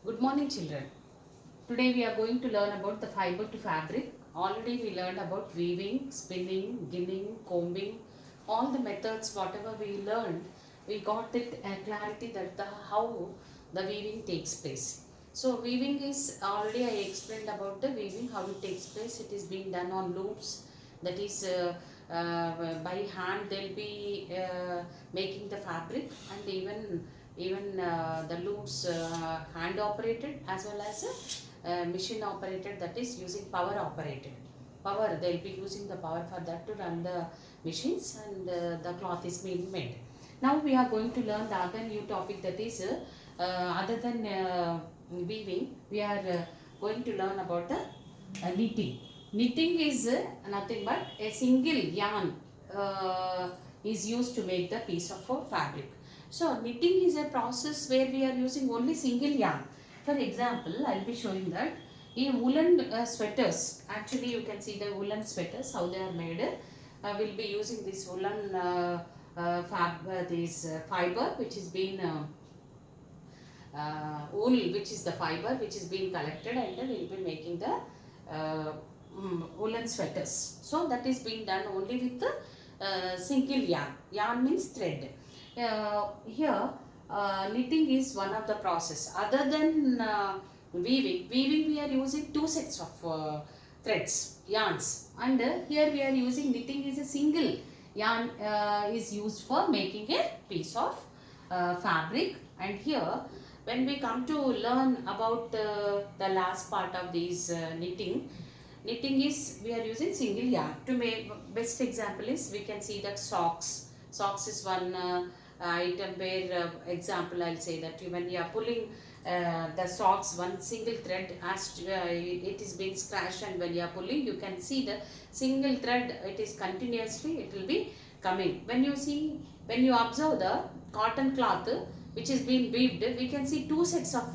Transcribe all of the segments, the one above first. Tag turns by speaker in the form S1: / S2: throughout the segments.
S1: Good morning, children. Today we are going to learn about the fiber to fabric. Already we learned about weaving, spinning, ginning, combing, all the methods, whatever we learned, we got it clarity that how the weaving takes place. So weaving is already I explained about the weaving, how it takes place. It is being done on loops. That is by hand they'll be making the fabric, and even the loops hand operated as well as machine operated, that is using power operated. Power, they'll be using the power for that to run the machines, and the cloth is being made. Now we are going to learn the other new topic, that is other than weaving, we are going to learn about the knitting. Knitting is nothing but a single yarn is used to make the piece of fabric. So knitting is a process where we are using only single yarn. For example, I'll be showing that in woolen sweaters. Actually, you can see the woolen sweaters how they are made. We'll be using this woolen fiber which is being wool, which is the fiber which is being collected, and we'll be making the woolen sweaters. So that is being done only with the single yarn. Yarn means thread. Here knitting is one of the process. Other than weaving we are using two sets of threads, yarns, and here we are using knitting is a single yarn is used for making a piece of fabric. And here when we come to learn about the last part of these knitting is we are using single yarn to make. Best example is we can see that socks is one item where example I'll say that when you are pulling the socks, one single thread as it is being scratched, and when you are pulling you can see the single thread, it is continuously it will be coming. When you observe the cotton cloth which is being weaved, we can see two sets of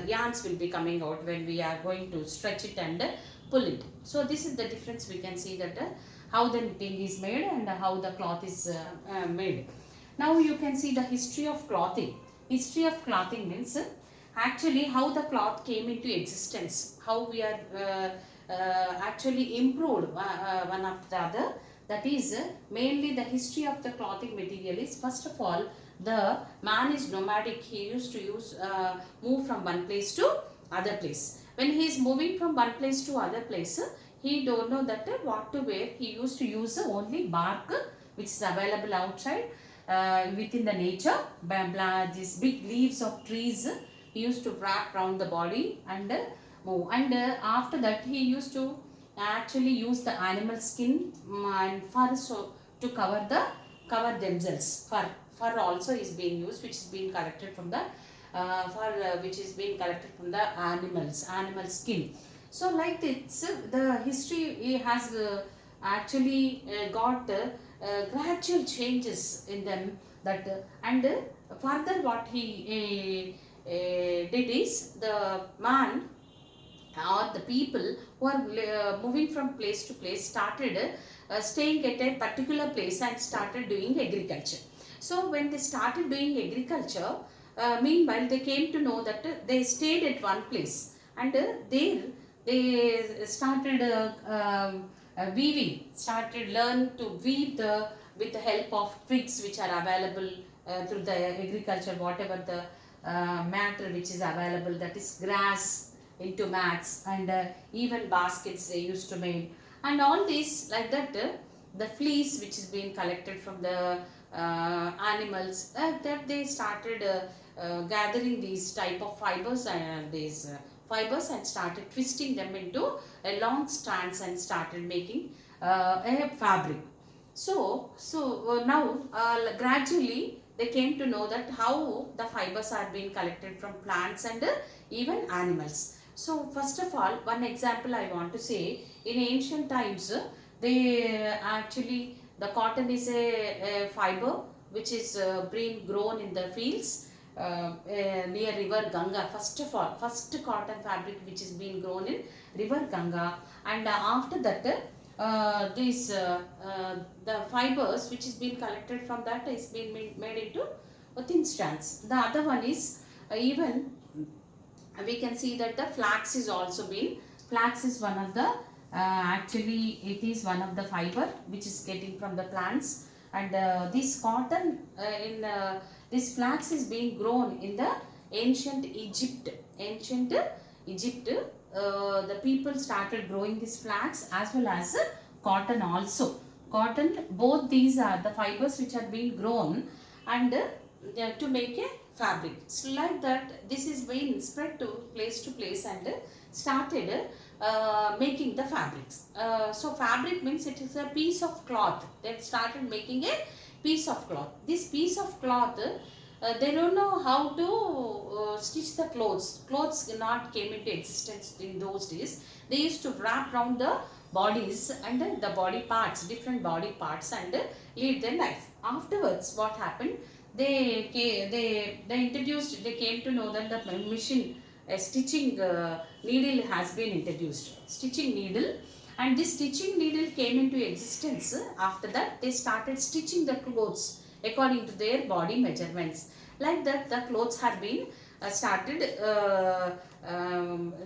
S1: yarns will be coming out when we are going to stretch it and pull it. So this is the difference. We can see that how the knitting is made and how the cloth is made. Now you can see the history of clothing. History of clothing means actually how the cloth came into existence, how we are actually improved one after the other. That is mainly the history of the clothing material is, first of all, the man is nomadic. He used to move from one place to other place. When he is moving from one place to other place, he don't know that what to wear. He used to use only bark which is available outside within the nature. These big leaves of trees he used to wrap around the body and move. And after that he used to actually use the animal skin and fur, so to cover themselves. Fur also is being used, which is being collected from the fur which is being collected from the animal skin. So like this, the history has actually got gradual changes in them. That and further what he did is, the man or the people who are moving from place to place started staying at a particular place and started doing agriculture. So when they started doing agriculture, meanwhile they came to know that they stayed at one place, and there they started weaving, started learn to weave with the help of twigs which are available through the agriculture, whatever the matter which is available, that is grass into mats, and even baskets they used to make, and all these like that the fleece which is being collected from the animals, that they started gathering these type of fibers and these fibers and started twisting them into a long strands and started making a fabric. So now gradually they came to know that how the fibers are being collected from plants and even animals. So first of all, one example I want to say, in ancient times, they actually, the cotton is a fiber which is being grown in the fields near river Ganga. First of all, first cotton fabric which is being grown in river Ganga, and after that the fibers which is being collected from that is being made into thin strands. The other one is even we can see that the flax is also been, flax is one of the actually it is one of the fiber which is getting from the plants, and this cotton in this flax is being grown in the ancient Egypt. Ancient Egypt, the people started growing this flax as well as cotton also. Cotton, both these are the fibers which are being grown, and to make a fabric. So like that, this is being spread to place, and started making the fabrics. So fabric means it is a piece of cloth. They started making a piece of cloth. This piece of cloth, they don't know how to stitch the clothes. Clothes not came into existence in those days. They used to wrap around the bodies and the body parts, different body parts, and lead their life. Afterwards, what happened? They came to know that the machine, a stitching needle has been introduced. Stitching needle, and this stitching needle came into existence. After that, they started stitching the clothes according to their body measurements. Like that, the clothes have been started,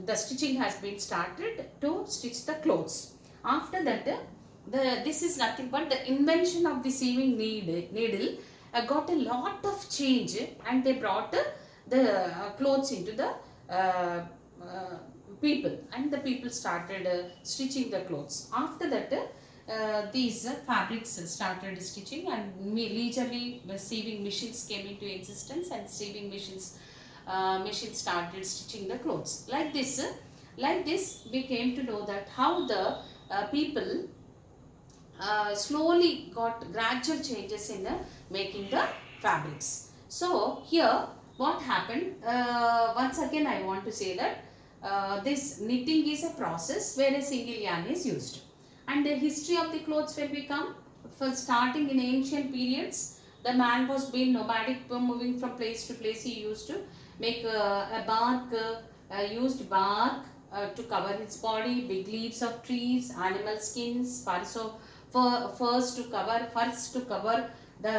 S1: the stitching has been started to stitch the clothes. After that, this is nothing but the invention of the sewing needle got a lot of change, and they brought the clothes into the people, and the people started stitching the clothes. After that, these fabrics started stitching, and leisurely sewing machines came into existence, and sewing machines started stitching the clothes. Like this we came to know that how the people slowly got gradual changes in making the fabrics. So here what happened, once again I want to say that this knitting is a process where a single yarn is used, and the history of the clothes when we come, for starting in ancient periods, the man was being nomadic, moving from place to place. He used to make a bark, used bark to cover his body, big leaves of trees, animal skins, furs to cover the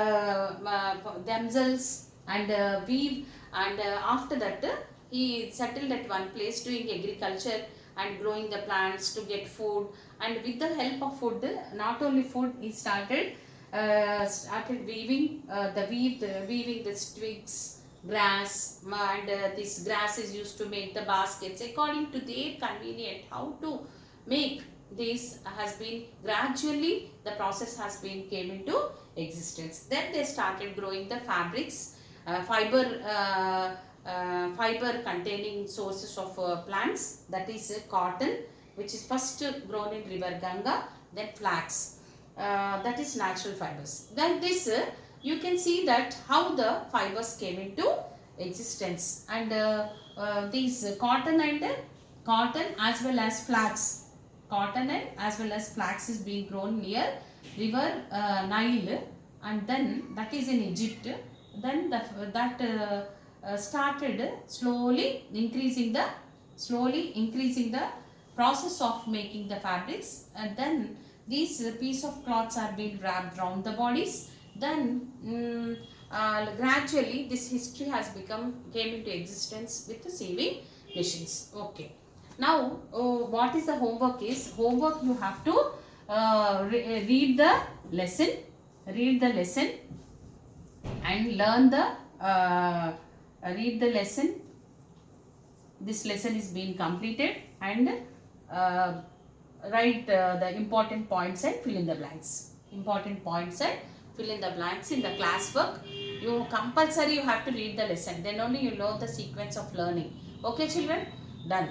S1: themselves, and weave, and after that he settled at one place doing agriculture and growing the plants to get food, and with the help of food, not only food, he started weaving weaving the twigs, grass, and this grass is used to make the baskets according to their convenient. How to make this has been gradually, the process has been came into existence. Then they started growing the fabrics, fiber containing sources of plants, that is cotton, which is first grown in river Ganga, then flax, that is natural fibers. Then this you can see that how the fibers came into existence, and these cotton as well as flax, cotton and as well as flax is being grown near river Nile, and then that is in Egypt. Then that started slowly increasing the process of making the fabrics, and then these piece of cloths are being wrapped around the bodies. Then gradually this history has came into existence with the sewing machines. Okay, now what is the homework? Is homework, you have to read the lesson and learn the read the lesson. This lesson is being completed, and write the important points and fill in the blanks. Important points and fill in the blanks in the classwork. You compulsory, you have to read the lesson, then only you know the sequence of learning. Okay children, done.